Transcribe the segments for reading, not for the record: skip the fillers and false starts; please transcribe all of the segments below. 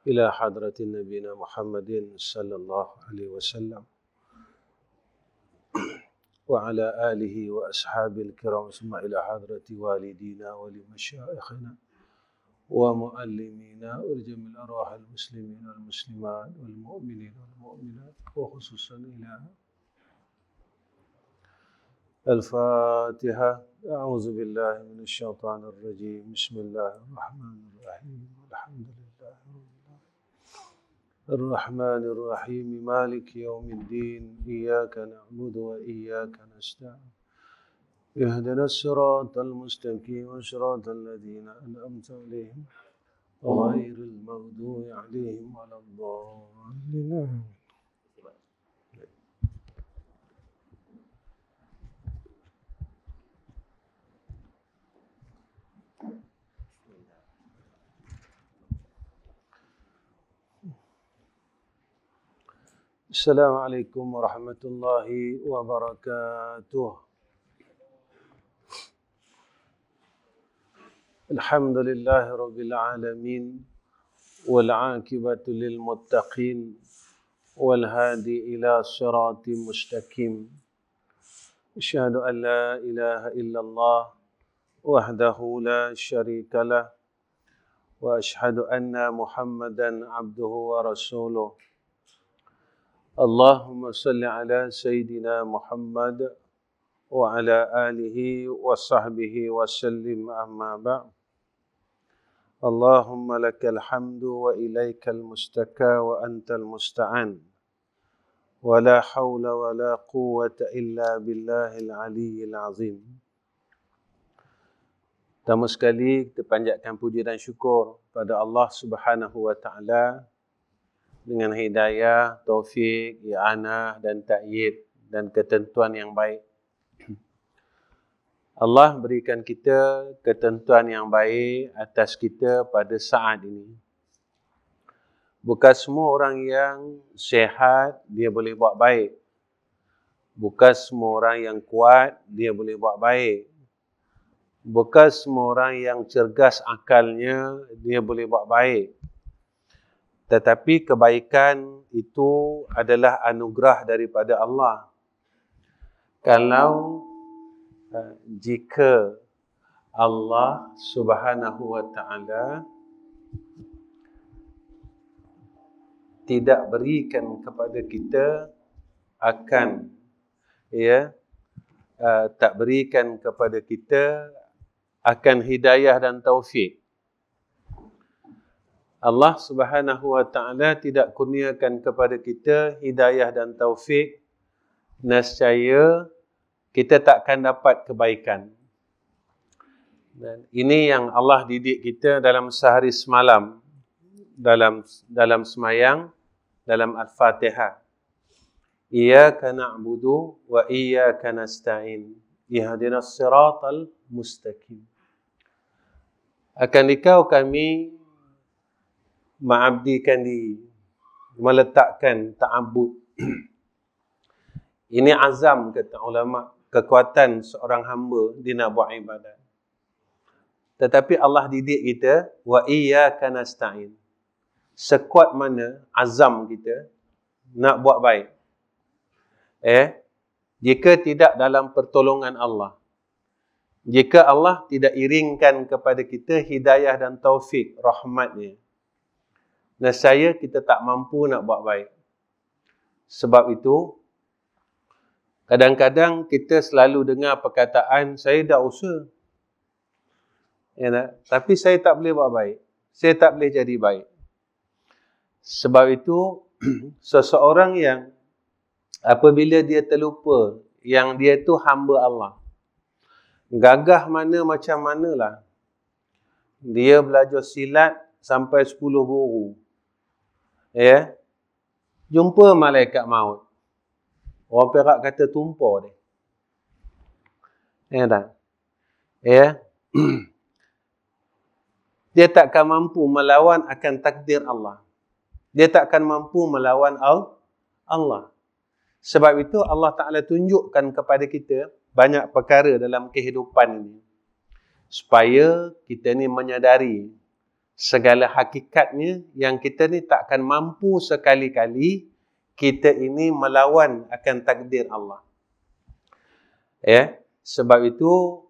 إلى حضرة نبينا محمد صلى الله عليه وسلم وعلى آله وأصحابه الكرام ثم إلى حضرة والدينا ولمشايخنا ومعلمينا ورجم الأرواح المسلمين والمسلمات والمؤمنين والمؤمنات وخصوصا إلى الفاتحة. أعوذ بالله من الشيطان الرجيم. بسم الله الرحمن الرحيم. الحمد لله الرحمن الرحيم مالك يوم الدين إياك نعبد وإياك نستعين اهدنا الصراط المستقيم صراط الذين أنعمت عليهم غير المغضوب عليهم ولا الضالين. السلام عليكم ورحمة الله وبركاته. الحمد لله رب العالمين والعاقبة للمتقين والهادي إلى صراط مستقيم. أشهد أن لا إله إلا الله وحده لا شريك له وأشهد أن محمدا عبده ورسوله. اللهم صل على سيدنا محمد وعلى آله وصحبه وسلم. أما بعد. اللهم لك الحمد وإليك المستكى وأنت المستعان ولا حول ولا قوة إلا بالله العلي العظيم. Pertama sekali kita panjatkan puji dan syukur pada Allah Subhanahu wa taala dengan hidayah, taufik, i'anah dan ta'yid dan ketentuan yang baik. Allah berikan kita ketentuan yang baik atas kita pada saat ini. Bukan semua orang yang sihat dia boleh buat baik. Bukan semua orang yang kuat dia boleh buat baik. Bukan semua orang yang cergas akalnya dia boleh buat baik. Tetapi kebaikan itu adalah anugerah daripada Allah. Kalau jika Allah Subhanahu wa taala tidak berikan kepada kita akan tak berikan kepada kita akan hidayah dan taufik. Allah Subhanahu wa taala tidak kurniakan kepada kita hidayah dan taufik, nescaya kita takkan dapat kebaikan. Dan ini yang Allah didik kita dalam sehari semalam, dalam semayang, dalam Al-Fatihah. Iyyaka na'budu wa iyyaka nasta'in. Ihdinas siratal mustaqim. Akan Engkau kami mengabdikan diri, meletakkan ta'abbud. Ini azam, kata ulama, kekuatan seorang hamba dia nak buat ibadat. Tetapi Allah didik kita, wa iyyaka nasta'in. Sekuat mana azam kita nak buat baik. Jika tidak dalam pertolongan Allah, jika Allah tidak iringkan kepada kita hidayah dan taufik, rahmatnya, nescaya kita tak mampu nak buat baik. Sebab itu, kadang-kadang kita selalu dengar perkataan, saya dah usaha. Tapi saya tak boleh buat baik. Saya tak boleh jadi baik. Sebab itu, seseorang yang apabila dia terlupa yang dia tu hamba Allah, gagah mana macam manalah, dia belajar silat sampai 10 guru, jumpa malaikat maut, orang Perak kata tumpah dia. Tak? Dia takkan mampu melawan akan takdir Allah. Dia takkan mampu melawan Allah. Sebab itu Allah Ta'ala tunjukkan kepada kita banyak perkara dalam kehidupan ini, supaya kita ni menyadari segala hakikatnya yang kita ni takkan mampu sekali-kali kita ini melawan akan takdir Allah. Ya, sebab itu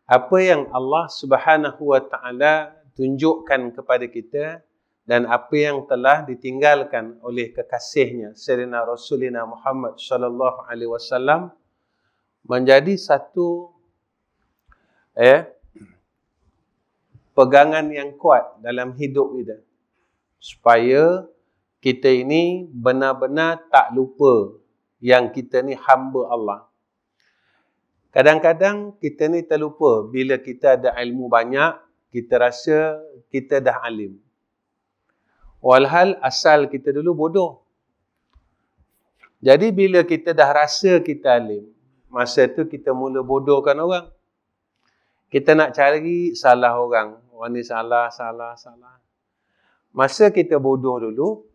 apa yang Allah Subhanahu wa taala tunjukkan kepada kita dan apa yang telah ditinggalkan oleh kekasihnya Sayyidina Rasulina Muhammad sallallahu alaihi wasallam menjadi satu pegangan yang kuat dalam hidup kita, supaya kita ini benar-benar tak lupa yang kita ni hamba Allah. Kadang-kadang kita ni terlupa bila kita ada ilmu banyak, kita rasa kita dah alim. Walhal asal kita dulu bodoh. Jadi bila kita dah rasa kita alim, masa tu kita mula bodohkan orang. Kita nak cari salah orang. Orang ni salah. Masa kita bodoh dulu,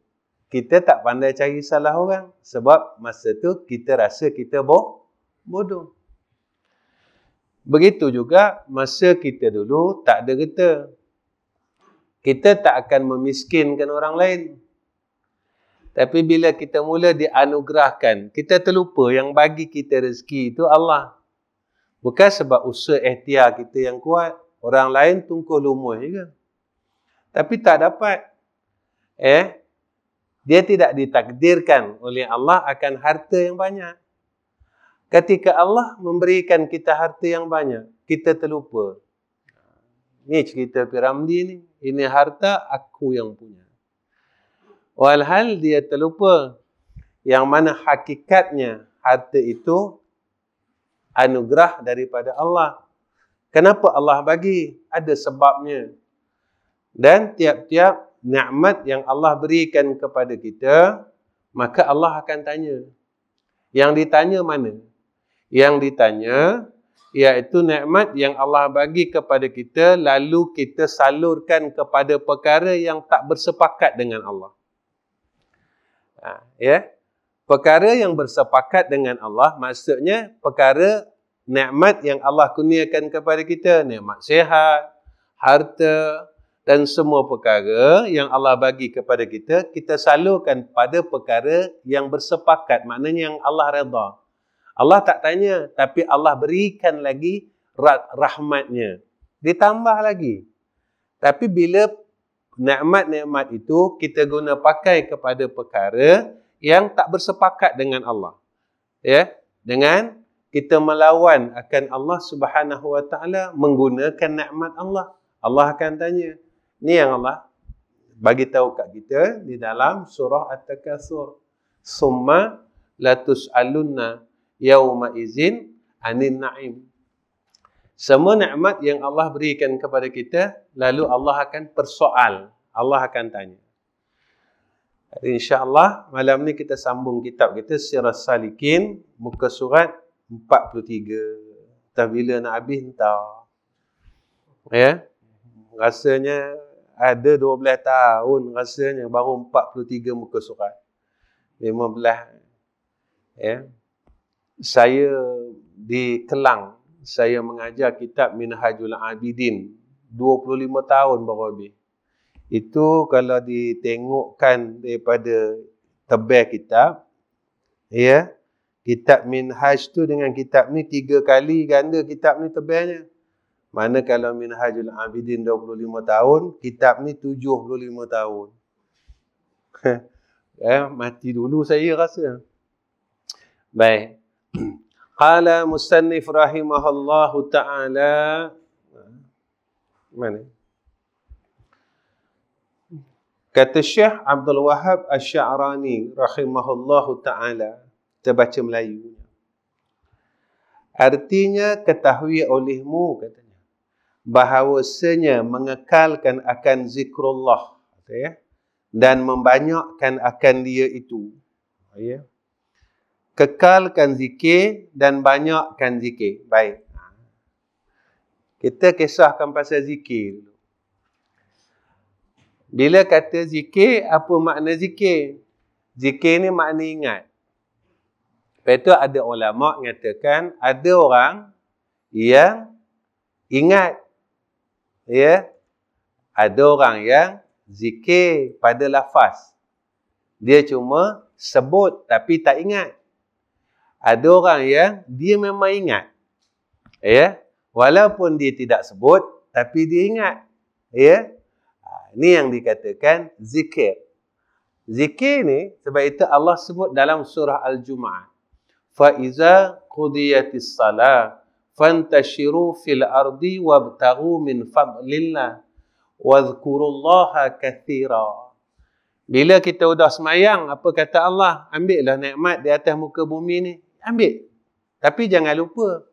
kita tak pandai cari salah orang. Sebab masa tu kita rasa kita bodoh. Begitu juga masa kita dulu tak ada harta. Kita tak akan memiskinkan orang lain. Tapi bila kita mula dianugerahkan, kita terlupa yang bagi kita rezeki itu Allah. Bukan sebab usaha ikhtiar kita yang kuat. Orang lain tungkuh lumur juga. Tapi tak dapat. Dia tidak ditakdirkan oleh Allah akan harta yang banyak. Ketika Allah memberikan kita harta yang banyak, kita terlupa. Ini cerita Piramli ni. Ini harta aku yang punya. Walhal dia terlupa yang mana hakikatnya harta itu anugerah daripada Allah. Kenapa Allah bagi? Ada sebabnya. Dan tiap-tiap nikmat yang Allah berikan kepada kita, maka Allah akan tanya. Yang ditanya mana? Yang ditanya iaitu nikmat yang Allah bagi kepada kita, lalu kita salurkan kepada perkara yang tak bersepakat dengan Allah. Perkara yang bersepakat dengan Allah, maksudnya perkara nikmat yang Allah kurniakan kepada kita, nikmat sihat, harta dan semua perkara yang Allah bagi kepada kita, kita salurkan pada perkara yang bersepakat, maknanya yang Allah redha. Allah tak tanya, tapi Allah berikan lagi rahmatnya. Ditambah lagi. Tapi bila nikmat-nikmat itu kita guna pakai kepada perkara yang tak bersepakat dengan Allah. Dengan kita melawan akan Allah Subhanahu wa taala menggunakan nikmat Allah. Allah akan tanya. Ni yang Allah bagi tahu kat kita di dalam surah At-Takatsur. Summa latus'alunna yauma izin anin na'im. Semua nikmat yang Allah berikan kepada kita, lalu Allah akan persoal. Allah akan tanya. InsyaAllah malam ni kita sambung kitab kita Sirah Salikin, muka surat 43. Entah bila nak habis, entah. Rasanya ada 12 tahun rasanya baru 43 muka surat. 15. Saya di Kelang, saya mengajar kitab Minhajul Abidin. 25 tahun baru habis. Itu kalau ditengokkan daripada tebal kitab, kitab Minhaj tu dengan kitab ni 3 kali ganda kitab ni tebalnya. Mana kalau Minhajul Abidin 25 tahun, kitab ni 75 tahun. Mati dulu saya rasa. Baik. Qala musannif rahimahullahu ta'ala. Mana? Kata Syekh Abdul Wahab Asy-Sya'rani rahimahullahu ta'ala. Kita baca Melayu. Artinya ketahui olehmu, katanya, bahawasanya mengekalkan akan zikrullah, dan membanyakkan akan dia itu. Kekalkan zikir dan banyakkan zikir. Baik. Kita kisahkan pasal zikir dulu. Bila kata zikir, apa makna zikir? Zikir ni makna ingat. Lepas tu ada ulama' mengatakan, ada orang yang ingat. Ada orang yang zikir pada lafaz. Dia cuma sebut tapi tak ingat. Ada orang yang dia memang ingat. Ya. Walaupun dia tidak sebut tapi dia ingat. Ya. Ini yang dikatakan zikir. Zikir ni sebab itu Allah sebut dalam surah Al-Jumu'ah. Fa iza qudiyatis salah fantashiru fil ardi wabtaghu min fadlillah wadhkurullaha katsira. Bila kita sudah semayang, apa kata Allah? Ambillah nikmat di atas muka bumi ni. Ambil. Tapi jangan lupa.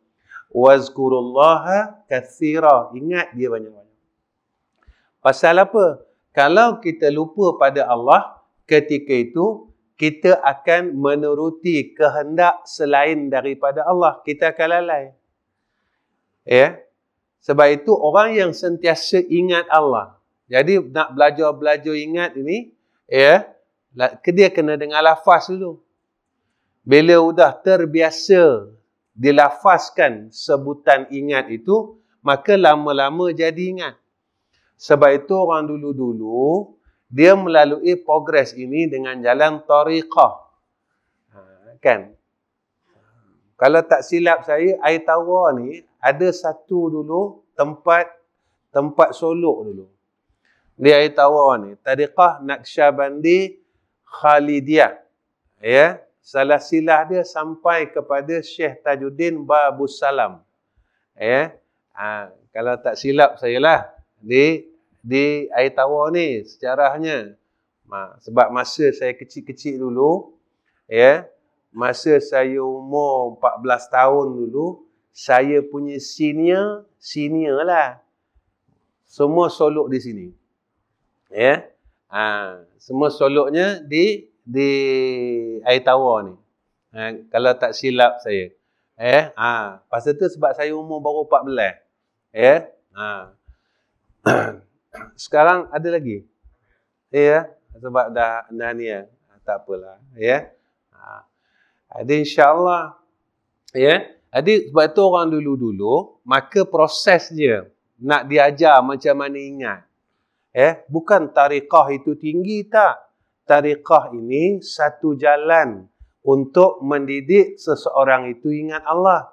Wazkurullaha katsira. Ingat dia banyak-banyak. Pasal apa? Kalau kita lupa pada Allah, ketika itu, kita akan menuruti kehendak selain daripada Allah. Kita akan lalai. Ya. Sebab itu, orang yang sentiasa ingat Allah. Jadi, nak belajar-belajar ingat ini, ya, dia kena dengar lafaz dulu. Bila sudah terbiasa dilafazkan sebutan ingat itu, maka lama-lama jadi ingat. Sebab itu orang dulu-dulu, dia melalui progres ini dengan jalan tariqah. Kan? Kalau tak silap saya, air tawar ni, ada satu dulu tempat solok dulu. Di air tawar ni, tariqah Naqsyabandi Khalidiyah. Ya, salah silah dia sampai kepada Syekh Tajuddin Babus Salam. Ya, kalau tak silap saya lah, di air tawar ni sejarahnya. Sebab masa saya kecil-kecil dulu, ya, masa saya umur 14 tahun dulu, saya punya senior lah. Semua solok di sini. Ya. Semua soloknya di air tawar ni. Kalau tak silap saya. Pasal tu sebab saya umur baru 14. Ya. Sekarang ada lagi. Ya, sebab dah ni ya. Tak apalah, ya. Ada insya-Allah. Ya. Jadi sebab tu orang dulu-dulu, maka proses dia nak diajar macam mana ingat. Bukan tariqah itu tinggi tak. Tariqah ini satu jalan untuk mendidik seseorang itu ingat Allah.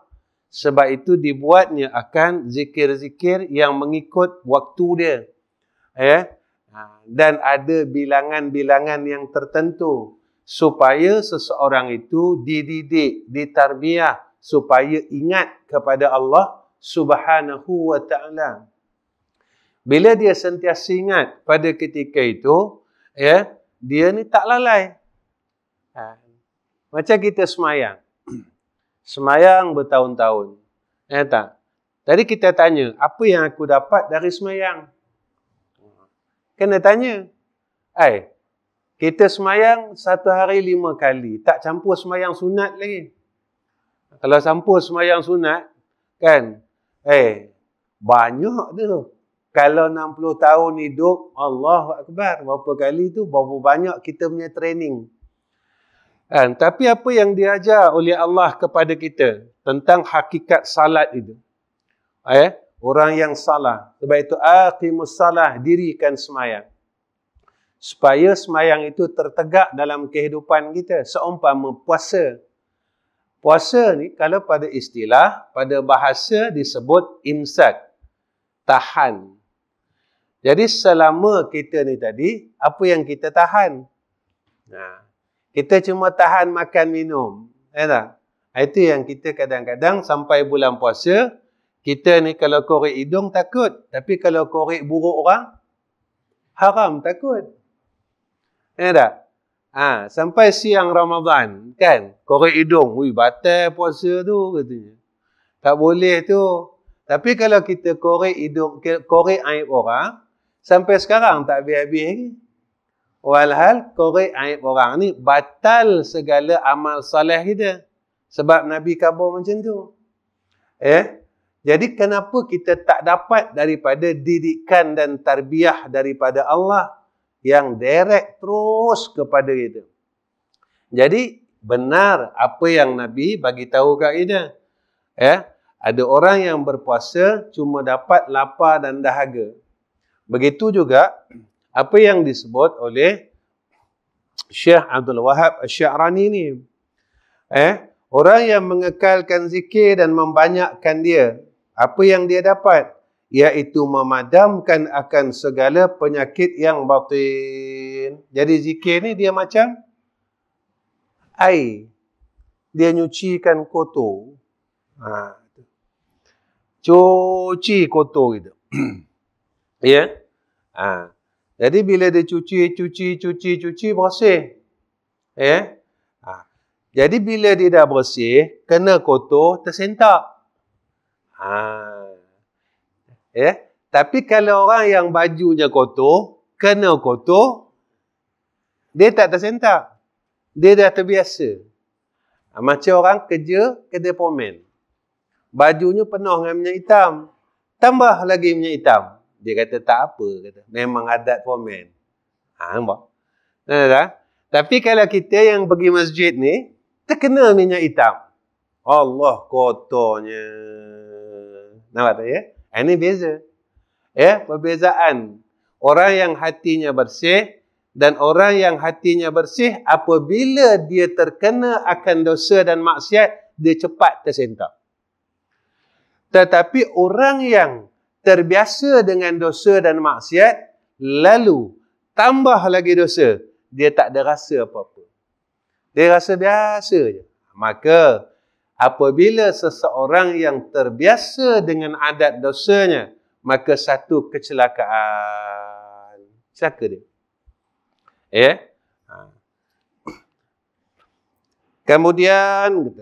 Sebab itu dibuatnya akan zikir-zikir yang mengikut waktu dia. Dan ada bilangan-bilangan yang tertentu supaya seseorang itu dididik, ditarbiah supaya ingat kepada Allah Subhanahu wa ta'ala. Bila dia sentiasa ingat pada ketika itu, ya, dia ni tak lalai. Macam kita semayang. Semayang bertahun-tahun. Ya tak? Tadi kita tanya, apa yang aku dapat dari semayang? Kena tanya. Kita semayang 1 hari 5 kali. Tak campur semayang sunat lagi. Kalau campur semayang sunat, kan? Banyak tu. Kalau 60 tahun hidup, Allahu Akbar. Berapa kali tu, berapa banyak kita punya training. Tapi apa yang diajar oleh Allah kepada kita tentang hakikat salat itu? Orang yang salah. Sebab itu, aqimus salah, dirikan semayang. Supaya semayang itu tertegak dalam kehidupan kita. Seumpama puasa. Puasa ni, kalau pada istilah, pada bahasa disebut imsak. Tahan. Jadi selama kita ni tadi, apa yang kita tahan? Kita cuma tahan makan minum. Tak? Itu yang kita kadang-kadang sampai bulan puasa, kita ni kalau korek hidung takut. Tapi kalau korek buruk orang, haram takut. Tak? Sampai siang Ramadan, kan? Korek hidung, batal puasa tu katanya. Tak boleh tu. Tapi kalau kita korek hidung, korek aib orang, sampai sekarang tak habis-habis lagi. Walhal korek aib orang ni batal segala amal soleh kita. Sebab Nabi khabar macam tu. Jadi kenapa kita tak dapat daripada didikan dan tarbiyah daripada Allah yang direct terus kepada kita. Jadi benar apa yang Nabi bagi tahu kat kita. Ada orang yang berpuasa cuma dapat lapar dan dahaga. Begitu juga apa yang disebut oleh Syekh Abdul Wahab Asy-Sya'rani ni. Orang yang mengekalkan zikir dan membanyakkan dia, apa yang dia dapat? Iaitu memadamkan akan segala penyakit yang batin. Jadi zikir ni dia macam air. Dia nyucikan kotor. Cuci kotor gitu. Ya. Jadi bila dia cuci, bersih. Ya. Jadi bila dia dah bersih, kena kotor, tersentak. Ya. Tapi kalau orang yang bajunya kotor, kena kotor, dia tak tersentak. Dia dah terbiasa. Macam orang kerja kedai pomen. Bajunya penuh dengan minyak hitam. Tambah lagi minyak hitam. Dia kata tak apa. Kata. Memang adat pomen. Nampak? Tapi kalau kita yang pergi masjid ni, terkena minyak hitam. Allah kotornya. Nampak tak ya? Ini beza. Ya, perbezaan. Orang yang hatinya bersih dan orang yang hatinya bersih, apabila dia terkena akan dosa dan maksiat, dia cepat tersentak. Tetapi orang yang terbiasa dengan dosa dan maksiat, lalu tambah lagi dosa, dia tak ada rasa apa-apa. Dia rasa biasa je. Maka apabila seseorang yang terbiasa dengan adat dosanya, maka satu kecelakaan. Celaka dia. Ya. Kemudian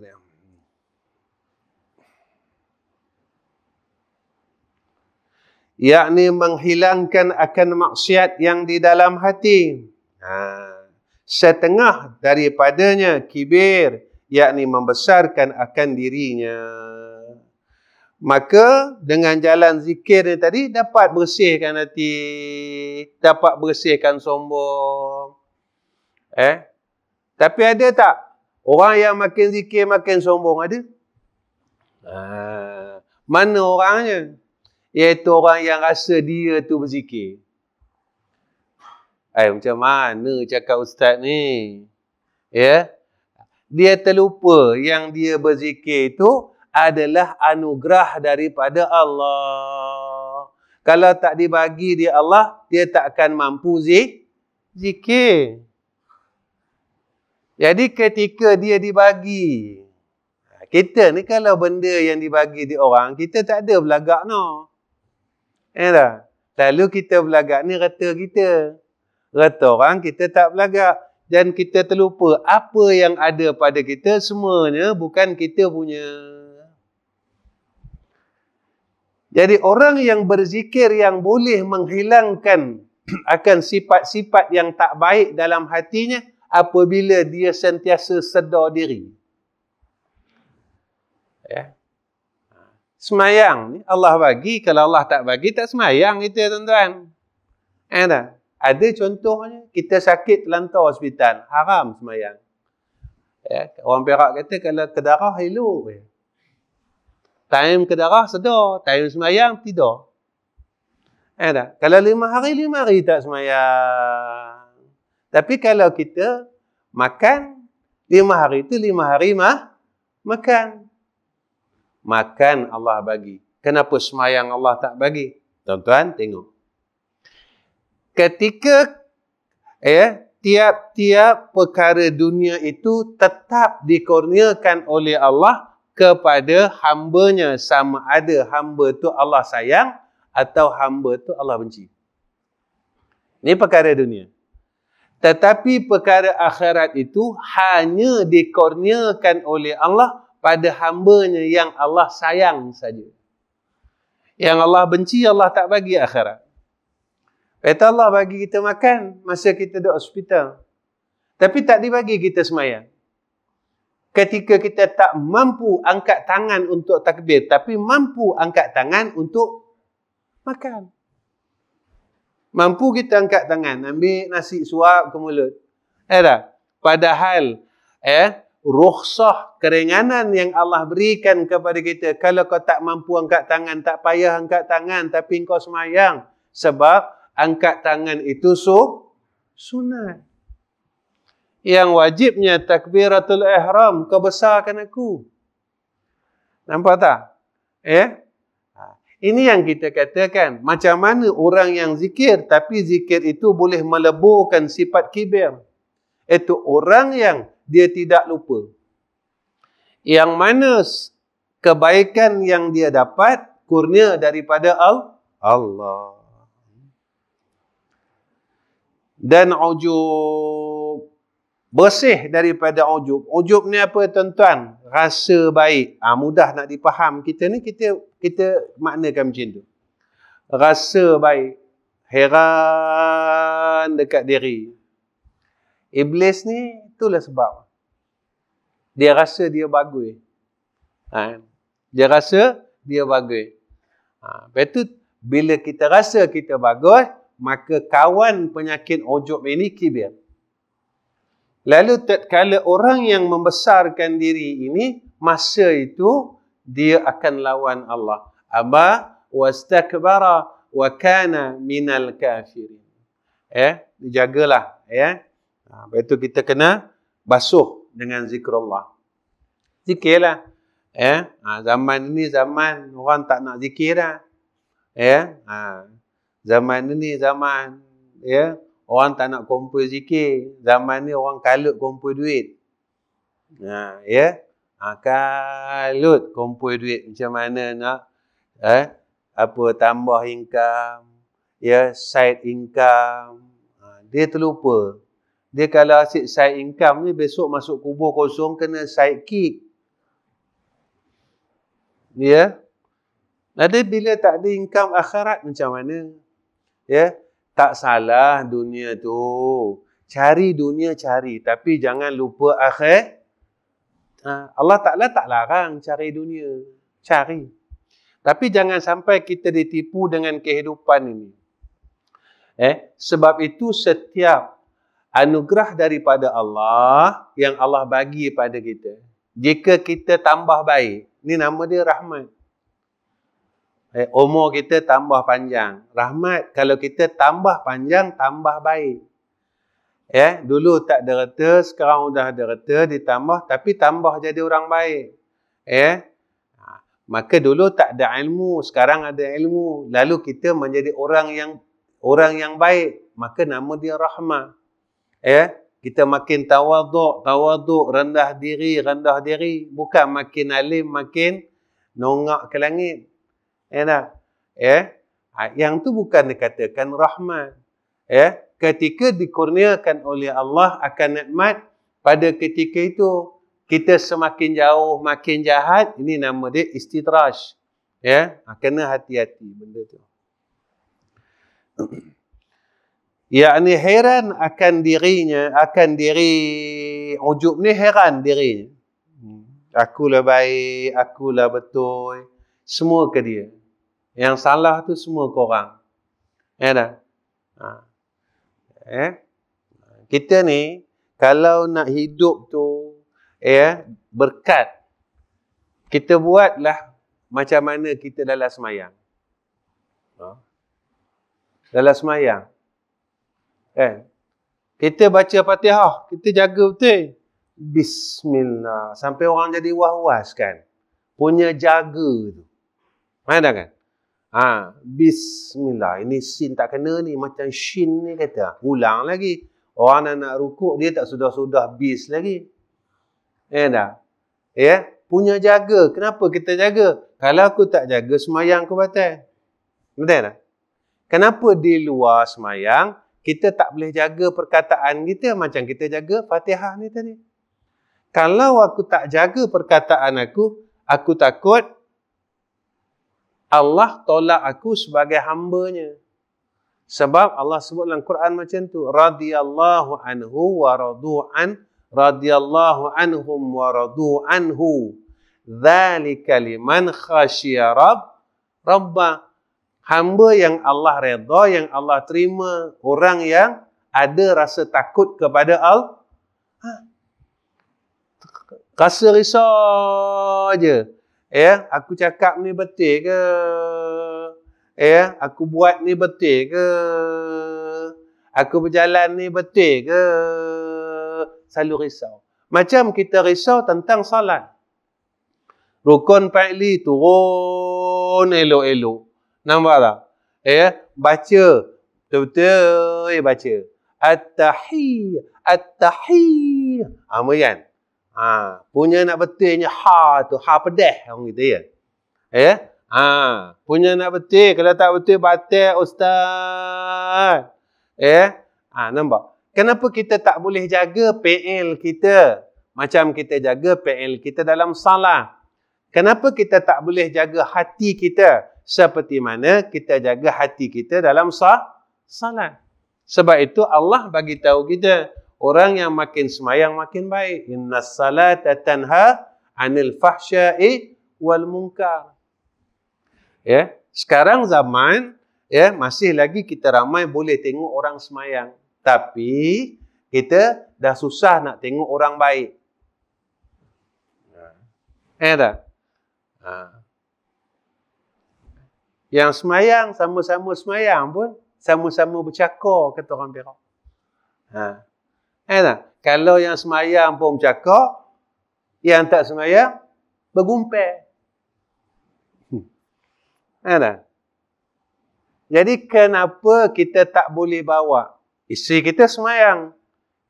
yakni menghilangkan akan maksiat yang di dalam hati. Setengah daripadanya kibir, yakni membesarkan akan dirinya. Maka dengan jalan zikir ni tadi dapat bersihkan hati, dapat bersihkan sombong. Tapi ada tak orang yang makin zikir makin sombong? Ada? Mana orangnya? Iaitu orang yang rasa dia tu berzikir. Macam mana cakap ustaz ni? Ya? Dia terlupa yang dia berzikir itu adalah anugerah daripada Allah. Kalau tak dibagi dia Allah, dia tak akan mampu zikir. Jadi ketika dia dibagi, kita ni kalau benda yang dibagi di orang, kita tak ada belagak no. Tak? Lalu kita belagak ni reta kita. Reta orang kita tak belagak. Dan kita terlupa apa yang ada pada kita semuanya bukan kita punya. Jadi orang yang berzikir yang boleh menghilangkan akan sifat-sifat yang tak baik dalam hatinya apabila dia sentiasa sedar diri. Ya. Semayang ni Allah bagi, kalau Allah tak bagi tak semayang kita tuan-tuan. Ada contohnya, kita sakit lantar hospital, haram semayang. Ya, orang Perak kata kalau kedarah elok. Time kedarah sedar, time semayang tidak. Kalau 5 hari tak semayang. Tapi kalau kita makan, 5 hari itu 5 hari makan. Makan Allah bagi. Kenapa semayang Allah tak bagi? Tuan-tuan tengok. Ketika tiap-tiap perkara dunia itu tetap dikurniakan oleh Allah kepada hamba-Nya, sama ada hamba tu Allah sayang atau hamba tu Allah benci. Ini perkara dunia. Tetapi perkara akhirat itu hanya dikurniakan oleh Allah pada hamba-Nya yang Allah sayang saja. Yang Allah benci, Allah tak bagi akhirat. Kata Allah bagi kita makan masa kita duduk hospital. Tapi tak dibagi kita semayang. Ketika kita tak mampu angkat tangan untuk takbir, tapi mampu angkat tangan untuk makan. Mampu kita angkat tangan, ambil nasi suap ke mulut. Padahal, rukhsah, keringanan yang Allah berikan kepada kita. Kalau kau tak mampu angkat tangan, tak payah angkat tangan, tapi kau semayang. Sebab angkat tangan itu sunat. Yang wajibnya takbiratul ihram, kau besarkan aku. Nampak tak? Ini yang kita katakan. Macam mana orang yang zikir, tapi zikir itu boleh meleburkan sifat kibir. Itu orang yang dia tidak lupa. Yang mana kebaikan yang dia dapat, kurnia daripada Allah. Dan ujub. Bersih daripada ujub. Ujub ni apa tuan-tuan? Rasa baik. Mudah nak dipaham. Kita ni, kita maknakan macam tu. Rasa baik. Heran dekat diri. Iblis ni, itulah sebab. Dia rasa dia bagus. Dia rasa dia bagus. Lepas tu, bila kita rasa kita bagus, maka kawan penyakit ujub ini kibir. Lalu tatkala orang yang membesarkan diri ini, masa itu dia akan lawan Allah. Aba wastakbara wa kana minal kafirin. Dijagalah. Lepas tu kita kena basuh dengan zikrullah. Zikirlah. Zaman ini zaman orang tak nak zikir dah. Zaman ini zaman orang tak nak kumpul zikir. Zaman ni orang kalut kumpul duit. Kalut kumpul duit. Macam mana nak tambah income, side income. Dia terlupa. Dia kalau asyik side income ni, besok masuk kubur kosong kena side kick. Nanti bila tak ada income akhirat macam mana? Tak salah dunia tu. Cari dunia cari. Tapi jangan lupa akhir. Allah Ta'ala tak larang cari dunia. Cari. Tapi jangan sampai kita ditipu dengan kehidupan ini. Sebab itu setiap anugerah daripada Allah yang Allah bagi pada kita, jika kita tambah baik, ni nama dia rahmat. Umur kita tambah panjang. Rahmat. Kalau kita tambah panjang, tambah baik. Dulu tak ada reta, sekarang dah ada reta, ditambah, tapi tambah jadi orang baik. Maka dulu tak ada ilmu, sekarang ada ilmu. Lalu kita menjadi orang yang baik. Maka nama dia rahmat. Kita makin tawaduk, rendah diri. Bukan makin alim, makin nongak ke langit. Yang tu bukan dikatakan rahmat. Ketika dikurniakan oleh Allah akan nikmat, pada ketika itu kita semakin jauh, makin jahat, ini nama dia istidraj. Kena hati-hati benda tu. Yakni heran akan dirinya, akan diri ujub ni heran dirinya. Akulah baik, akulah betul. Semua ke dia. Yang salah tu semua korang. Kita ni, kalau nak hidup tu, berkat, kita buatlah macam mana kita dalam semayang. Dalam semayang. Kita baca Fatihah, kita jaga betul. Bismillah. Sampai orang jadi was-was kan. Punya jaga tu. Ada kan? Bismillah. Ini sin tak kena ni. Macam shin ni kata. Ulang lagi. Orang nak rukuk, dia tak sudah-sudah bis lagi. Punya jaga. Kenapa kita jaga? Kalau aku tak jaga, semayang aku batal. Betul tak? Kenapa di luar semayang, kita tak boleh jaga perkataan kita macam kita jaga Fatihah ni tadi. Kalau aku tak jaga perkataan aku takut Allah tolak aku sebagai hamba-Nya. Sebab Allah sebut dalam Quran macam tu. Radiyallahu anhu wa radu'an. Radiyallahu anhum wa radu'anhu. Dzalika liman khasyiya Rabbah. Hamba yang Allah redha, yang Allah terima. Orang yang ada rasa takut kepada Allah. Rasa risau je. Aku cakap ni betul ke? Aku buat ni betul ke? Aku berjalan ni betul ke? Selalu risau. Macam kita risau tentang salat. Rukun fa'li turun elok-elok. Nampak tak? Baca. Betul-betul baca. At-tahiyyah. Kan? Punya nak betulnya ha tu. Ha pedah. Orang kita ya. Punya nak betul. Kalau tak betul, batal ustaz. Nampak? Kenapa kita tak boleh jaga PL kita? Macam kita jaga PL kita dalam salat. Kenapa kita tak boleh jaga hati kita? Seperti mana kita jaga hati kita dalam salat. Sebab itu Allah bagi tahu kita, orang yang makin semayang makin baik. Innas salata tanha 'anil fahsya'i wal munkar. Sekarang zaman masih lagi kita ramai boleh tengok orang semayang, tapi kita dah susah nak tengok orang baik. Tak? Yang semayang, sama-sama semayang pun sama-sama bercakap, kata orang Perak. Tak? Kalau yang semayang pun bercakap, yang tak semayang bergumpal. Tak? Jadi kenapa kita tak boleh bawa isteri kita semayang?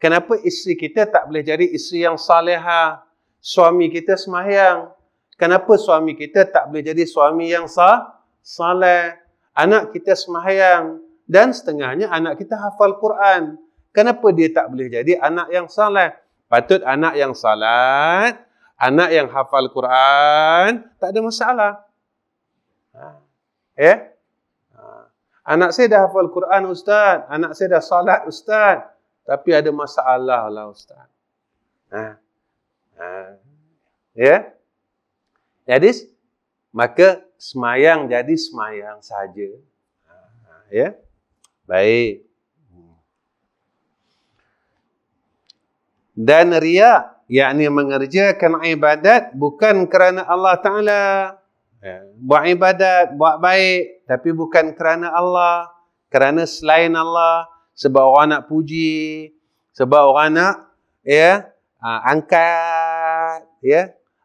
Kenapa isteri kita tak boleh jadi isteri yang salihah? Suami kita semayang. Kenapa suami kita tak boleh jadi suami yang saleh? Anak kita semayang. Dan setengahnya anak kita hafal Quran. Kenapa dia tak boleh jadi anak yang saleh? Patut anak yang salat, anak yang hafal Quran, tak ada masalah. Anak saya dah hafal Quran ustaz, anak saya dah salat ustaz, tapi ada masalah lah ustaz. Jadi maka semayang jadi semayang saja. Baik. Dan riya, yakni mengerjakan ibadat bukan kerana Allah Ta'ala. Buat ibadat, buat baik, tapi bukan kerana Allah, kerana selain Allah, sebab orang nak puji, sebab orang nak angkat,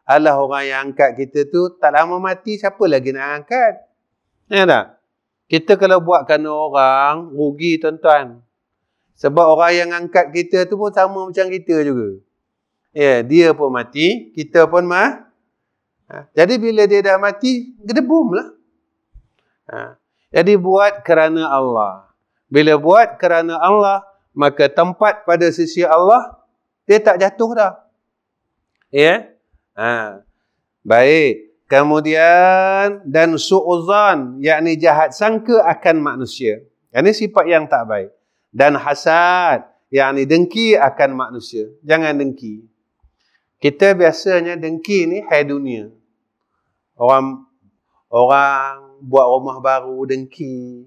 Alah, orang yang angkat kita tu tak lama mati, siapa lagi nak angkat? Tak? Kita kalau buat kerana orang, rugi tuan-tuan. Sebab orang yang angkat kita tu pun sama macam kita juga. Dia pun mati, kita pun jadi bila dia dah mati, gedebum lah. Jadi buat kerana Allah. Bila buat kerana Allah, maka tempat pada sisi Allah, dia tak jatuh dah. Baik. Kemudian, dan su'uzan, yakni jahat sangka akan manusia. Ini sifat yang tak baik. Dan hasad, yakni dengki akan manusia. Jangan dengki. Kita biasanya dengki ni hai dunia. Orang buat rumah baru dengki.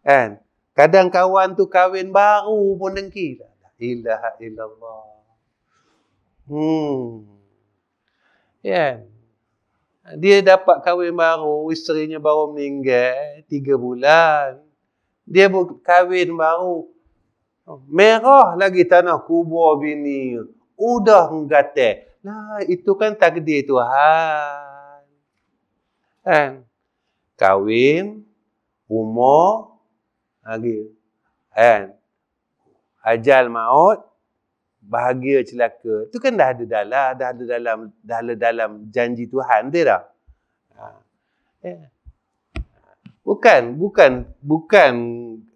Kan? Kadang kawan tu kahwin baru pun dengki. La ilaha illallah. Dia dapat kahwin baru, isterinya baru meninggal 3 bulan. Dia kahwin baru. Merah lagi tanah kubur bini. Udah menggatal. Nah, itu kan takdir Tuhan. Kan? Kahwin, umur, lagi. Kan? Ajal maut, bahagia celaka. Itu kan dah ada dalam janji Tuhan dia dah. Bukan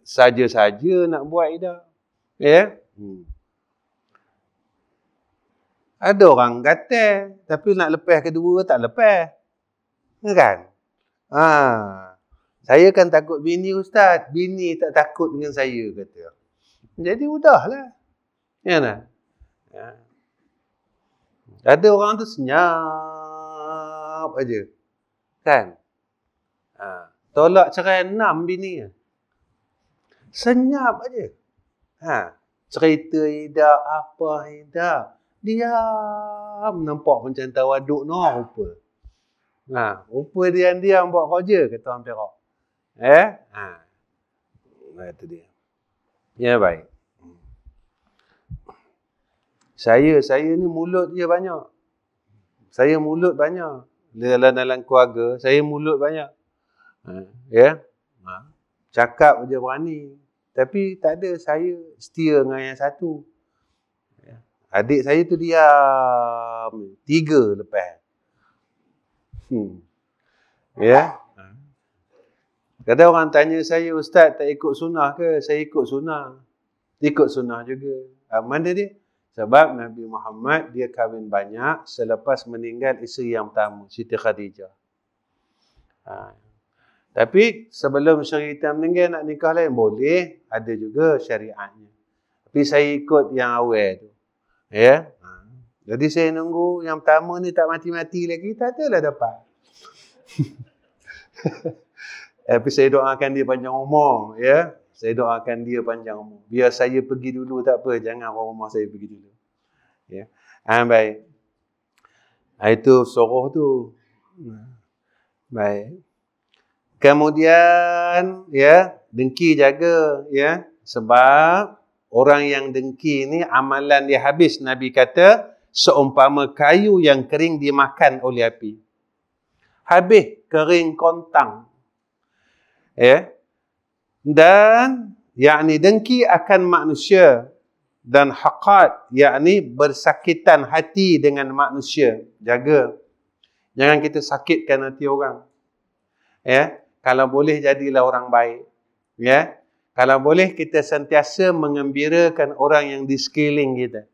saja-saja nak buat dah. Ada orang gatal, tapi nak lepas kedua tak lepas. Kan? Saya kan takut bini ustaz. Bini tak takut dengan saya, kata. Jadi udahlah. Ada orang tu senyap aja. Kan? Tolak cerai 6 bini. Senyap aja. Cerita hidup apa hidup. Diam. Nampak macam tawaduk rupa. Rupa diam-diam buat kerja, kata orang Perak. Itu dia. Ya, baik. Saya ni mulut dia banyak. Saya mulut banyak. Dalam keluarga, saya mulut banyak. Cakap je berani. Tapi tak ada saya setia dengan yang satu. Adik saya tu diam. 3 lepas. Kadang orang tanya saya, Ustaz tak ikut sunnah ke? Saya ikut sunnah. Ikut sunnah juga. Mana dia? Sebab Nabi Muhammad dia kahwin banyak selepas meninggal isteri yang pertama, Siti Khadijah. Tapi sebelum Sri Rita meninggal nak nikah lain boleh, ada juga syariatnya. Tapi saya ikut yang awal tu. Jadi saya nunggu yang pertama ni tak mati-mati lagi, tak adalah dapat. Tapi saya doakan dia panjang umur, Saya doakan dia panjang umur. Biar saya pergi dulu tak apa, jangan orang rumah saya pergi dulu. Baik. Itu suruh tu. Baik. Kemudian dengki jaga, sebab orang yang dengki ni amalan dia habis. Nabi kata seumpama kayu yang kering dimakan oleh api. Habis kering kontang. Dan yakni dengki akan manusia dan haqad yakni bersakitan hati dengan manusia. Jaga. Jangan kita sakitkan hati orang. Kalau boleh jadilah orang baik. Kalau boleh kita sentiasa mengembirakan orang yang di sekeliling kita.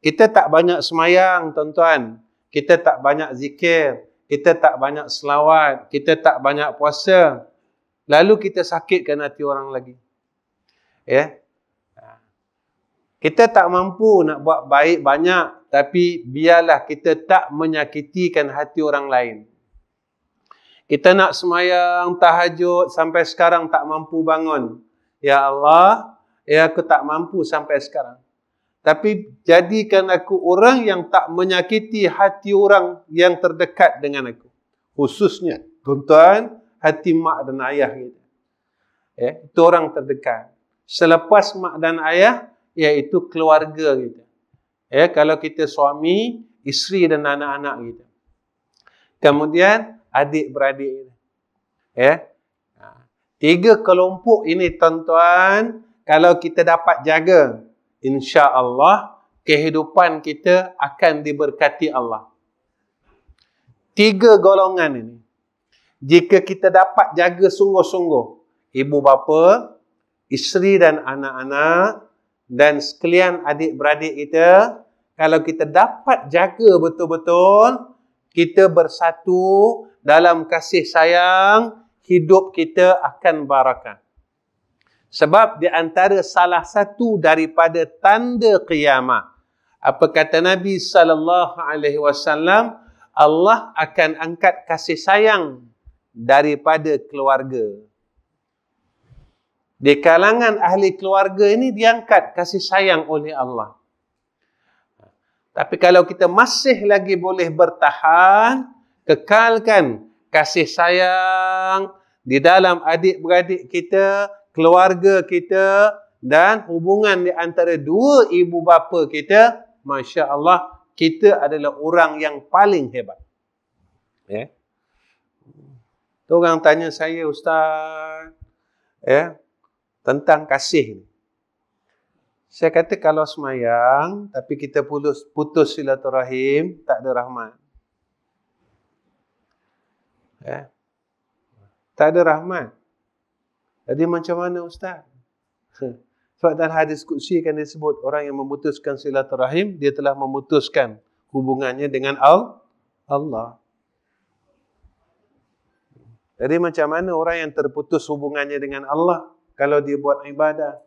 Kita tak banyak semayang, tuan-tuan. Kita tak banyak zikir. Kita tak banyak selawat. Kita tak banyak puasa. Lalu kita sakitkan hati orang lagi. Kita tak mampu nak buat baik banyak, tapi biarlah kita tak menyakitikan hati orang lain. Kita nak semayang tahajud sampai sekarang tak mampu bangun. Ya Allah, aku tak mampu sampai sekarang. Tapi jadikan aku orang yang tak menyakiti hati orang yang terdekat dengan aku. Khususnya, tuan-tuan, hati mak dan ayah kita. Itu orang terdekat. Selepas mak dan ayah, iaitu keluarga kita. Kalau kita suami, isteri dan anak-anak kita. Kemudian, adik-beradik kita. 3 kelompok ini, tuan-tuan, kalau kita dapat jaga, insya-Allah kehidupan kita akan diberkati Allah. 3 golongan ini. Jika kita dapat jaga sungguh-sungguh, ibu bapa, isteri dan anak-anak, dan sekalian adik-beradik kita, kalau kita dapat jaga betul-betul, kita bersatu dalam kasih sayang, hidup kita akan barakah. Sebab di antara salah satu daripada tanda kiamat, apa kata Nabi SAW, Allah akan angkat kasih sayang daripada keluarga. Di kalangan ahli keluarga ini diangkat kasih sayang oleh Allah. Tapi kalau kita masih lagi boleh bertahan, kekalkan kasih sayang di dalam adik-beradik kita, keluarga kita, dan hubungan di antara 2 ibu bapa kita, Masya Allah, kita adalah orang yang paling hebat. Orang tanya saya, Ustaz, tentang kasih ni. Saya kata kalau semayang, tapi kita putus silaturahim, tak ada rahmat. Tak ada rahmat. Jadi macam mana Ustaz? Sebab dalam hadis Qudsi kan disebut, orang yang memutuskan silaturahim, dia telah memutuskan hubungannya dengan Allah. Jadi macam mana orang yang terputus hubungannya dengan Allah kalau dia buat ibadah?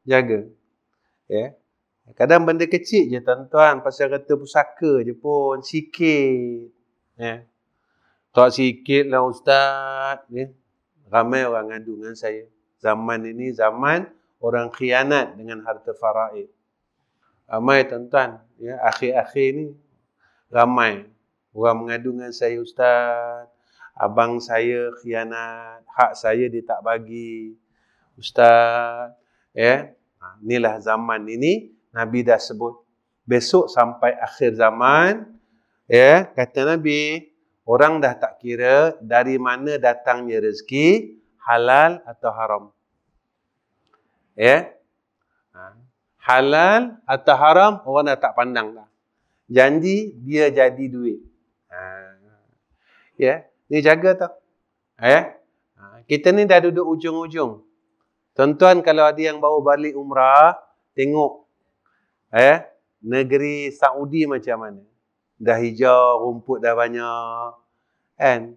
Jaga. Kadang benda kecil je tuan-tuan, pasal kata pusaka je pun, sikit. Tak sikit lah Ustaz. Ramai orang ngadu dengan saya. Zaman ini zaman orang khianat dengan harta faraid. Ramai tuan-tuan. Akhir-akhir ni ramai orang mengadu dengan saya, Ustaz. abang saya khianat, hak saya dia tak bagi. Ustaz, inilah zaman ini Nabi dah sebut. Besok sampai akhir zaman, kata Nabi, orang dah tak kira dari mana datangnya rezeki, halal atau haram. Halal atau haram, orang dah tak pandang dah. Janji, dia jadi duit. Ni jaga tau. Kita ni dah duduk ujung-ujung. Tuan-tuan kalau ada yang baru balik umrah, tengok negeri Saudi macam mana. Dah hijau, rumput dah banyak. Kan?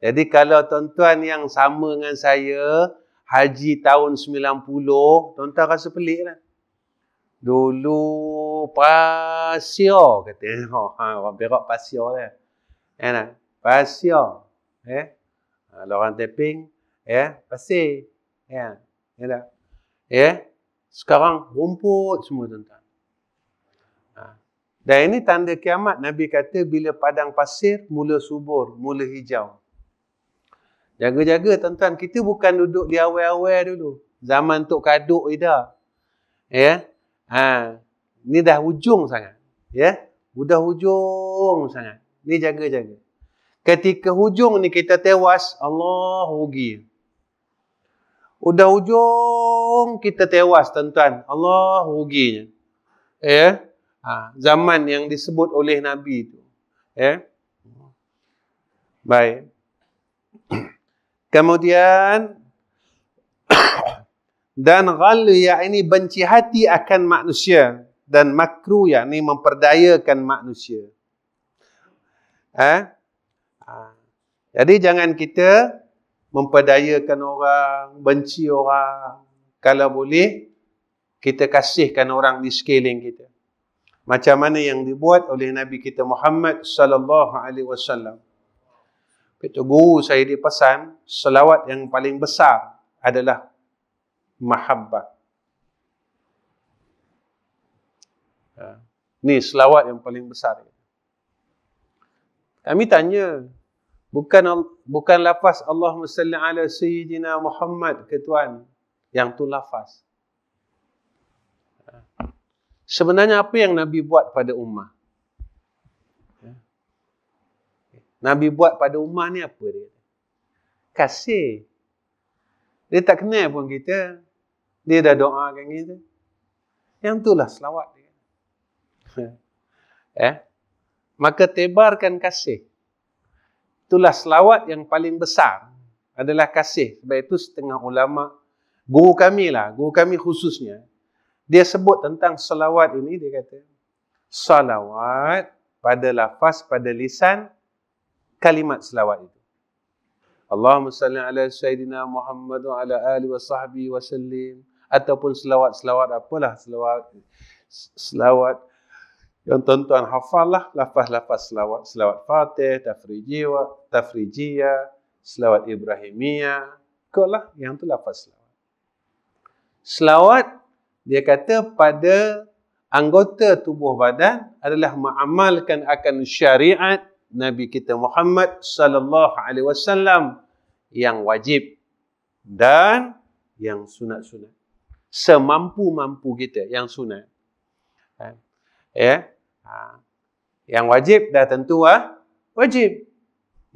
Jadi kalau tuan-tuan yang sama dengan saya, haji tahun 90, tuan-tuan rasa pelik lah. Dulu pasir kata. Orang Perak pasir lah. Pasir. Kalau orang Teping, pasir. Sekarang rumput semua tuan-tuan. Dan ini tanda kiamat. Nabi kata bila padang pasir mula subur, mula hijau. Jaga-jaga tuan-tuan, kita bukan duduk di awal-awal dulu. Zaman Tok Kaduk ni dah. Ni dah hujung sangat. Udah hujung sangat. Ni jaga-jaga. Ketika hujung ni kita tewas, Allah rugi. Udah hujung kita tewas tuan-tuan, Allah ruginya. Zaman yang disebut oleh Nabi itu. Baik. Kemudian dan ghal yakni benci hati akan manusia, dan makruh yakni memperdayakan manusia. Jadi jangan kita memperdayakan orang, benci orang. Kalau boleh kita kasihkan orang di sekeliling kita. Macam mana yang dibuat oleh Nabi kita Muhammad sallallahu alaihi wasallam. Itu guru saya dia pesan, selawat yang paling besar adalah mahabbah. Ni selawat yang paling besar. Kami tanya, bukan lafaz Allahumma salli ala sayyidina Muhammad ke tuan, yang tu lafaz. Sebenarnya apa yang Nabi buat pada ummah? Nabi buat pada ummah ni apa dia? Kasih. Dia tak kenal pun kita. Dia dah doakan kita. Yang itulah selawat dia. Maka tebarkan kasih. Itulah selawat yang paling besar. Adalah kasih. Sebab itu setengah ulama, guru kami khususnya, dia sebut tentang selawat ini, dia kata, salawat pada lafaz, pada lisan, kalimat selawat itu. Allahumma salli ala sayyidina Muhammad wa ala alihi wa sahbihi wa sallim. Ataupun selawat-selawat apalah, selawat yang tuan-tuan hafal lah, lafaz-lafaz selawat. Selawat Fatih, Tafrijiyah, selawat Ibrahimiyah. Kau lah, yang tu lafaz selawat. Selawat, dia kata pada anggota tubuh badan adalah mengamalkan akan syariat Nabi kita Muhammad sallallahu alaihi wasallam yang wajib dan yang sunat-sunat. Semampu-mampu kita yang sunat. Yang wajib dah tentu wajib.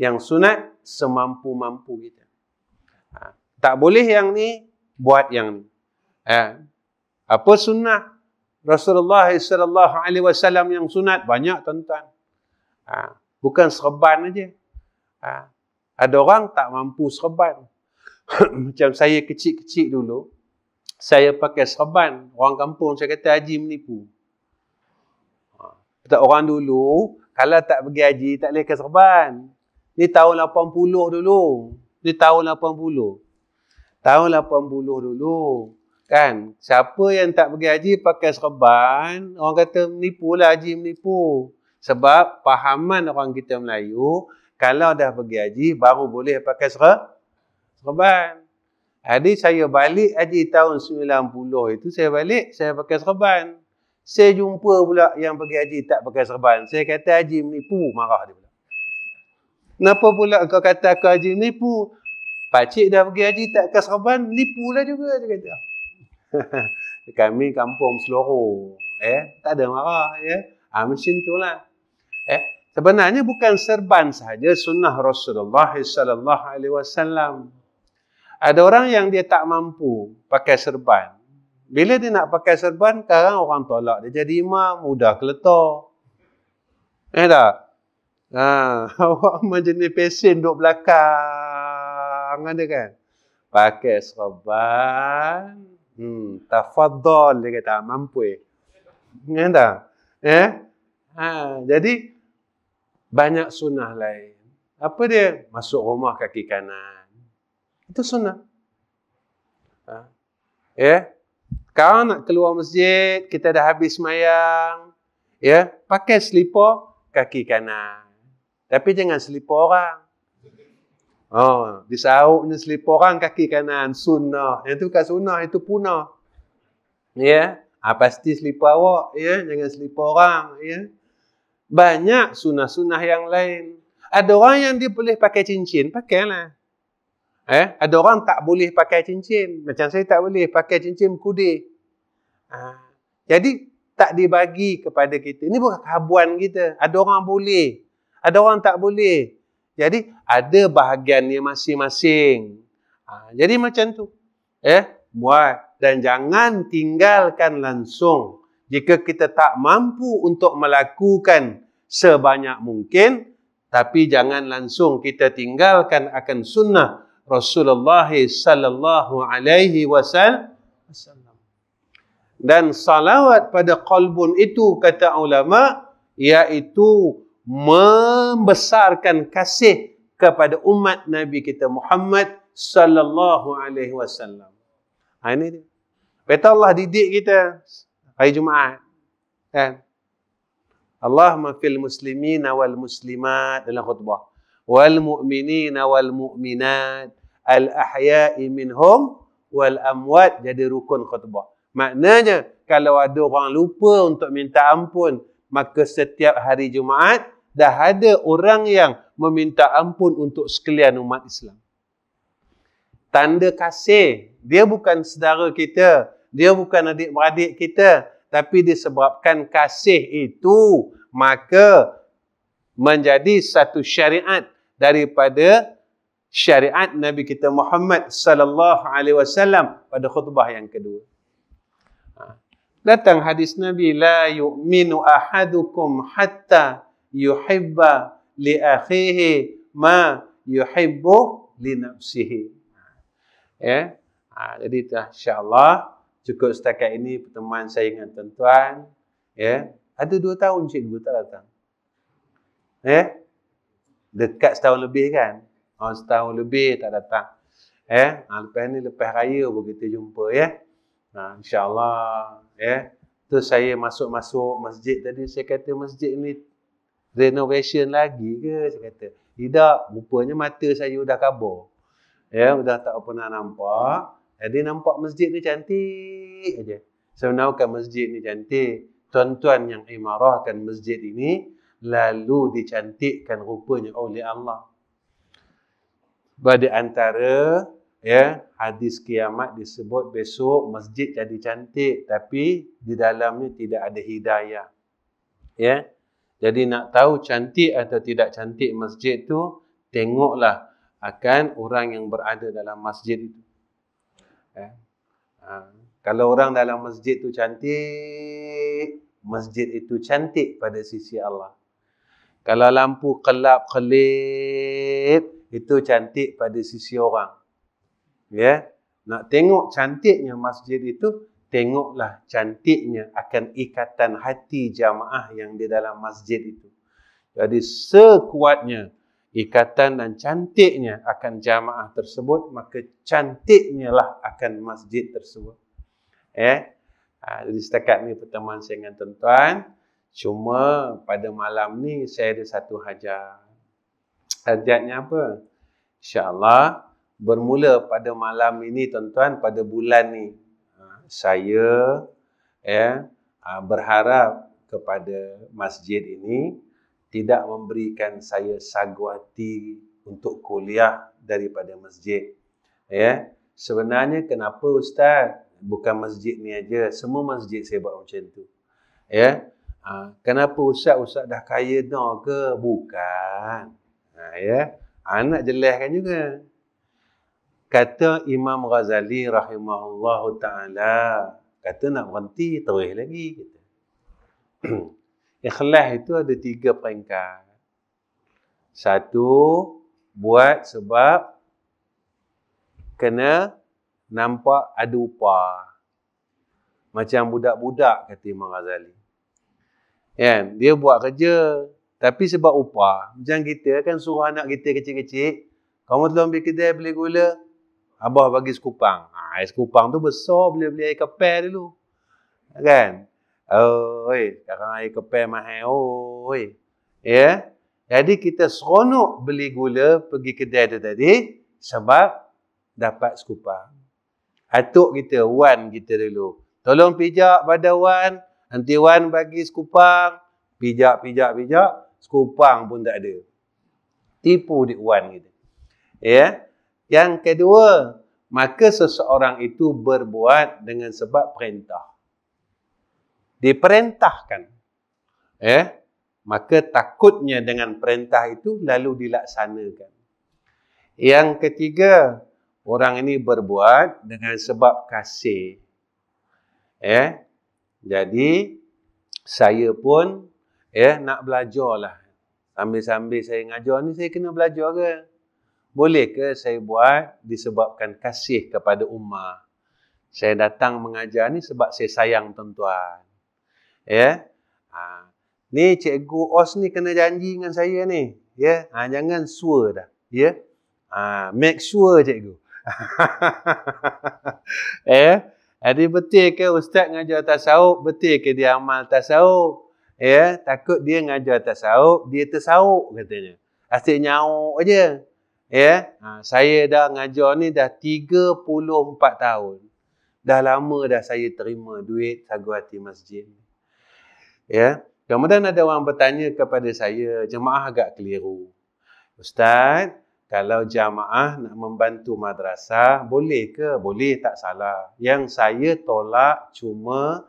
Yang sunat semampu-mampu kita. Tak boleh yang ni buat yang ni. Apa sunnah Rasulullah sallallahu alaihi wasallam yang sunat? Banyak tuan-tuan. Bukan serban aja. Ada orang tak mampu serban. Macam saya kecil-kecil dulu, saya pakai serban. Orang kampung saya kata haji menipu. Orang dulu kalau tak pergi haji tak boleh ke serban. Ni tahun 80 dulu. Ni tahun 80. Tahun 80 dulu. Kan? Siapa yang tak pergi haji pakai serban, orang kata menipulah, haji menipu. Sebab pahaman orang kita Melayu, kalau dah pergi haji baru boleh pakai serban. Jadi saya balik haji tahun 90 itu, saya balik, saya pakai serban. Saya jumpa pula yang pergi haji tak pakai serban. Saya kata haji menipu, marah dia pula. Kenapa pula kau kata aku haji menipu? Pakcik dah pergi haji tak ke Serban, nipulah juga, dia kata. Kami kampung Seloroh, tak ada marah, macam itulah. Sebenarnya bukan serban sahaja sunnah Rasulullah sallallahu alaihi wasallam. Ada orang yang dia tak mampu pakai serban. Bila dia nak pakai serban, sekarang orang tolak dia jadi imam, mudah keletar. Tak? Awak macam ni pesen duduk belakang ada kan? Pakai serban. Tafadhal dia kata, mampu. Tak? Jadi banyak sunnah lain. Apa dia? Masuk rumah kaki kanan. Itu sunnah. Kalau nak keluar masjid, kita dah habis semayang, pakai selipar kaki kanan. Tapi jangan selipar orang. Disauknya selipar orang kaki kanan, sunnah. Yang tu bukan sunnah, itu punah. Pasti selipar awak, jangan selipar orang, Banyak sunnah-sunnah yang lain. Ada orang yang dia boleh pakai cincin, pakailah. Ada orang tak boleh pakai cincin. Macam saya tak boleh pakai cincin kudir. Jadi tak dibagi kepada kita. Ini bukan kehabuan kita. Ada orang boleh, ada orang tak boleh. Jadi ada bahagiannya masing-masing. Jadi macam tu. Buat. Dan jangan tinggalkan langsung. Jika kita tak mampu untuk melakukan sebanyak mungkin, tapi jangan langsung kita tinggalkan akan sunnah Rasulullah sallallahu alaihi wasallam. Dan salawat pada qalbun itu, kata ulama, iaitu membesarkan kasih kepada umat Nabi kita Muhammad sallallahu alaihi wasallam. Ini dia. Kata Allah didik kita hari Jumaat. Kan? Allahumma fil muslimina wal muslimat dalam khutbah. Wal mu'minina wal mu'minat. Al-ahya'i minhum wal amwat, jadi rukun khutbah. Maknanya, kalau ada orang lupa untuk minta ampun, maka setiap hari Jumaat, dah ada orang yang meminta ampun untuk sekalian umat Islam. Tanda kasih. Dia bukan saudara kita. Dia bukan adik-beradik kita. Tapi disebabkan kasih itu, maka menjadi satu syariat daripada syariat Nabi kita Muhammad sallallahu alaihi wasallam pada khutbah yang kedua. Datang hadis Nabi, la yu'minu ahadukum hatta yuhibba li akhihi ma yuhibbu li nafsihi. Jadi insya-Allah cukup setakat ini pertemuan saya dengan tuan-tuan. Ada 2 tahun cikgu tak datang. Dekat setahun lebih kan? Setahun lebih tak datang. Lepas ni, lepas raya pun kita jumpa, InsyaAllah, tu saya masuk masjid tadi, saya kata masjid ni renovation lagi ke? Saya kata, tidak, rupanya mata saya dah kabur. Dah tak pernah nampak. Jadi nampak masjid ni cantik aja. Sebenarnya masjid ni cantik. Tuan-tuan yang imarahkan masjid ini, lalu dicantikkan rupanya oleh Allah. Pada antara hadis kiamat disebut besok masjid jadi cantik, tapi di dalamnya tidak ada hidayah. Jadi nak tahu cantik atau tidak cantik masjid tu, tengoklah akan orang yang berada dalam masjid itu. Kalau orang dalam masjid tu cantik, masjid itu cantik pada sisi Allah. Kalau lampu kelap-kelip, itu cantik pada sisi orang. Nak tengok cantiknya masjid itu, tengoklah cantiknya akan ikatan hati jamaah yang di dalam masjid itu. Jadi sekuatnya ikatan dan cantiknya akan jamaah tersebut, maka cantiknya lah akan masjid tersebut. Jadi setakat ni pertemuan saya dengan tuan-tuan. Cuma pada malam ni saya ada satu hajat. Hajatnya apa? InsyaAllah bermula pada malam ini tuan-tuan, pada bulan ni. Saya berharap kepada masjid ini, tidak memberikan saya sagu hati untuk kuliah daripada masjid. Ya, sebenarnya kenapa Ustaz? Bukan masjid ni aja, semua masjid saya buat macam tu. Ya, kenapa Ustaz dah kaya dah ke? Bukan. Ya, nak jelaskan juga. Kata Imam Ghazali rahimahullahu ta'ala, kata nak berhenti, terus lagi. Kata. Ikhlas itu ada 3 peringkat. 1, buat sebab kena nampak ada upah. Macam budak-budak, kata Imam Ghazali. Kan? Dia buat kerja, tapi sebab upah. Macam kita kan suruh anak kita kecil-kecil, kamu tolong ambil kedai beli gula, abah bagi sekupang. Air sekupang tu besar, boleh beli air kepel dulu. Kan? Sekarang air kepel mahal. Ya? Jadi kita seronok beli gula pergi kedai tu tadi sebab dapat sekupang. Atuk kita, Wan kita dulu. Tolong pijak pada Wan. Nanti Wan bagi sekupang. Pijak. Sekupang pun tak ada. Tipu di Wan kita. Ya. Yang kedua, maka seseorang itu berbuat dengan sebab perintah. Diperintahkan. Ya. Maka takutnya dengan perintah itu lalu dilaksanakan. Yang ketiga, orang ini berbuat dengan sebab kasih. Ya. Jadi, saya pun nak belajar lah. Sambil-sambil saya ngajar ni, saya kena belajar ke? Boleh ke saya buat disebabkan kasih kepada ummah? Saya datang mengajar ni sebab saya sayang tuan-tuan. Ya. Ni Cikgu Os ni kena janji dengan saya ni. Ya. Jangan sure dah. Ya. Make sure Cikgu. Jadi betul ke Ustaz ngajar tasawuf? Betul ke dia amal tasawuf? Ya, takut dia ngajar tasawuf, dia tersawuf katanya. Asyik nyauk aja. Ya, saya dah ngajar ni dah 34 tahun. Dah lama dah saya terima duit sagu hati masjid. Ya, kemudian ada orang bertanya kepada saya, jemaah agak keliru. Ustaz, kalau jamaah nak membantu madrasah, boleh ke? Boleh, tak salah. Yang saya tolak cuma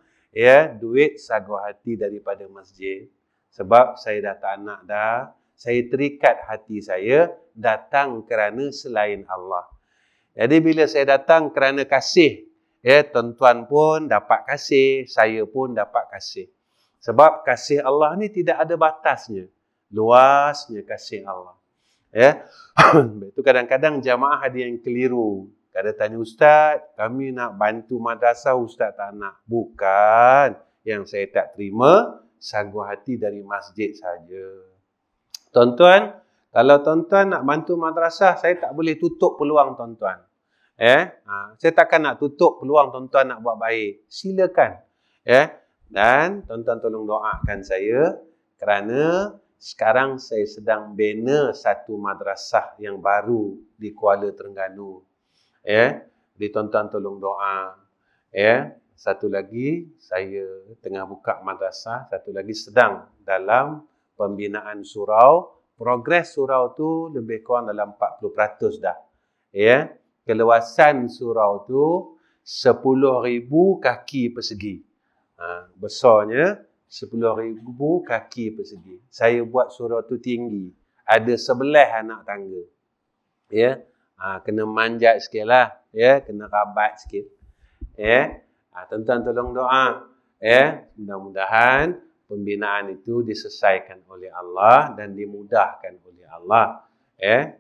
duit sagu hati daripada masjid. Sebab saya dah tak nak dah. Saya terikat hati saya datang kerana selain Allah. Jadi bila saya datang kerana kasih, tuan-tuan pun dapat kasih, saya pun dapat kasih. Sebab kasih Allah ni tidak ada batasnya. Luasnya kasih Allah. Ya. Itu kadang-kadang jamaah ada yang keliru. Kadang tanya Ustaz, kami nak bantu madrasah, Ustaz tak nak. Bukan. Yang saya tak terima sagu hati dari masjid saja. Tuan-tuan, kalau tuan-tuan nak bantu madrasah, saya tak boleh tutup peluang tuan-tuan. Saya takkan nak tutup peluang tuan-tuan nak buat baik. Silakan. Dan tuan-tuan tolong doakan saya kerana sekarang saya sedang bina satu madrasah yang baru di Kuala Terengganu. Jadi tuan-tuan tolong doa. Satu lagi saya tengah buka madrasah, satu lagi sedang dalam pembinaan surau. Progres surau tu lebih kurang dalam 40% dah. Keluasan surau tu 10,000 kaki persegi. Besarnya 10,000 kaki persegi. Saya buat surau tu tinggi. Ada 11 anak tangga. Kena manjat sikit lah. Kena rabat sikit. Tuan-tuan tolong doa. Mudah-mudahan pembinaan itu diselesaikan oleh Allah dan dimudahkan oleh Allah.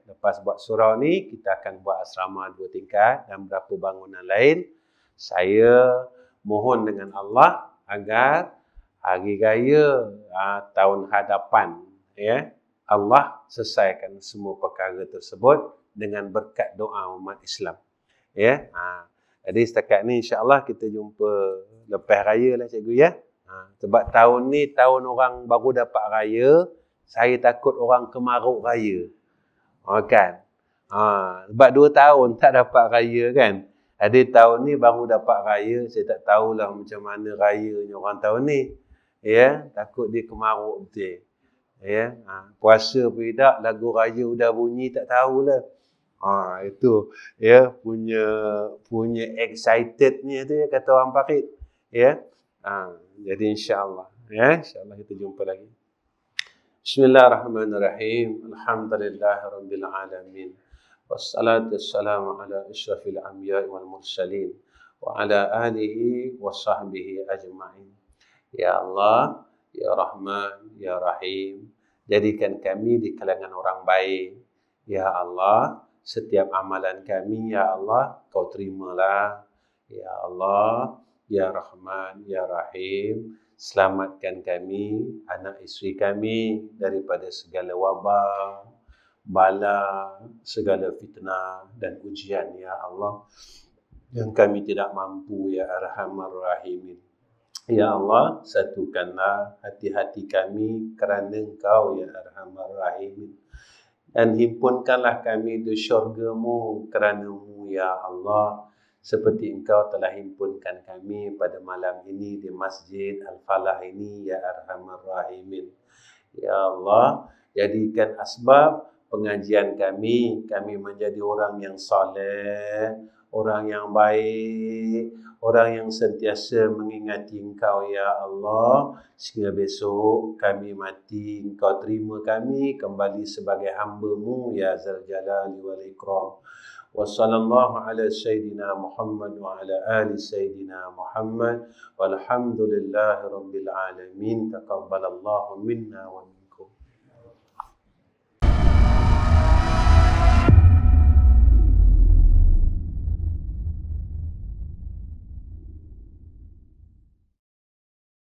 Lepas buat surau ni, kita akan buat asrama 2 tingkat dan beberapa bangunan lain. Saya mohon dengan Allah agar hari raya tahun hadapan, Allah selesaikan semua perkara tersebut dengan berkat doa umat Islam. Jadi setakat ni insya-Allah kita jumpa lepas raya lah cikgu ya. Sebab tahun ni tahun orang baru dapat raya, saya takut orang kemaruk raya. Kan? Sebab 2 tahun tak dapat raya kan. Jadi tahun ni baru dapat raya, saya tak tahulah macam mana rayanya orang tahun ni. Takut dia kemaruk betul. Ya, puasa pun tak, lagu raya udah bunyi tak tahulah. Itu ya punya excitednya tu ya kata orang Pakit. Ya. Jadi insya-Allah kita jumpa lagi. Bismillahirrahmanirrahim. Alhamdulillahirabbil alamin. Wassalatu wassalamu ala asyrafil anbiya'i wal mursalin wa ala alihi wa sahbihi ajma'in. Ya Allah, Ya Rahman, Ya Rahim, jadikan kami di kalangan orang baik. Ya Allah, setiap amalan kami, Ya Allah, Kau terimalah. Ya Allah, Ya Rahman, Ya Rahim, selamatkan kami, anak isteri kami daripada segala wabak, bala, segala fitnah dan ujian, Ya Allah, yang kami tidak mampu, Ya Arhamar Rahimin. Ya Allah, satukanlah hati-hati kami kerana Engkau, Ya Arhamar Rahimin. Dan himpunkanlah kami di syurga-Mu kerana-Mu, Ya Allah. Seperti Engkau telah himpunkan kami pada malam ini di Masjid Al-Falah ini, Ya Arhamar Rahimin. Ya Allah, jadikan asbab pengajian kami menjadi orang yang soleh, orang yang baik, orang yang sentiasa mengingati Engkau, Ya Allah, sehingga besok kami mati, Engkau terima kami kembali sebagai hamba-Mu, Ya Zal Jalali wal Ikram. Wa sallallahu ala sayyidina Muhammad wa ala ali sayyidina Muhammad walhamdulillahi rabbil alamin. Taqabbalallahu minna wa minkum.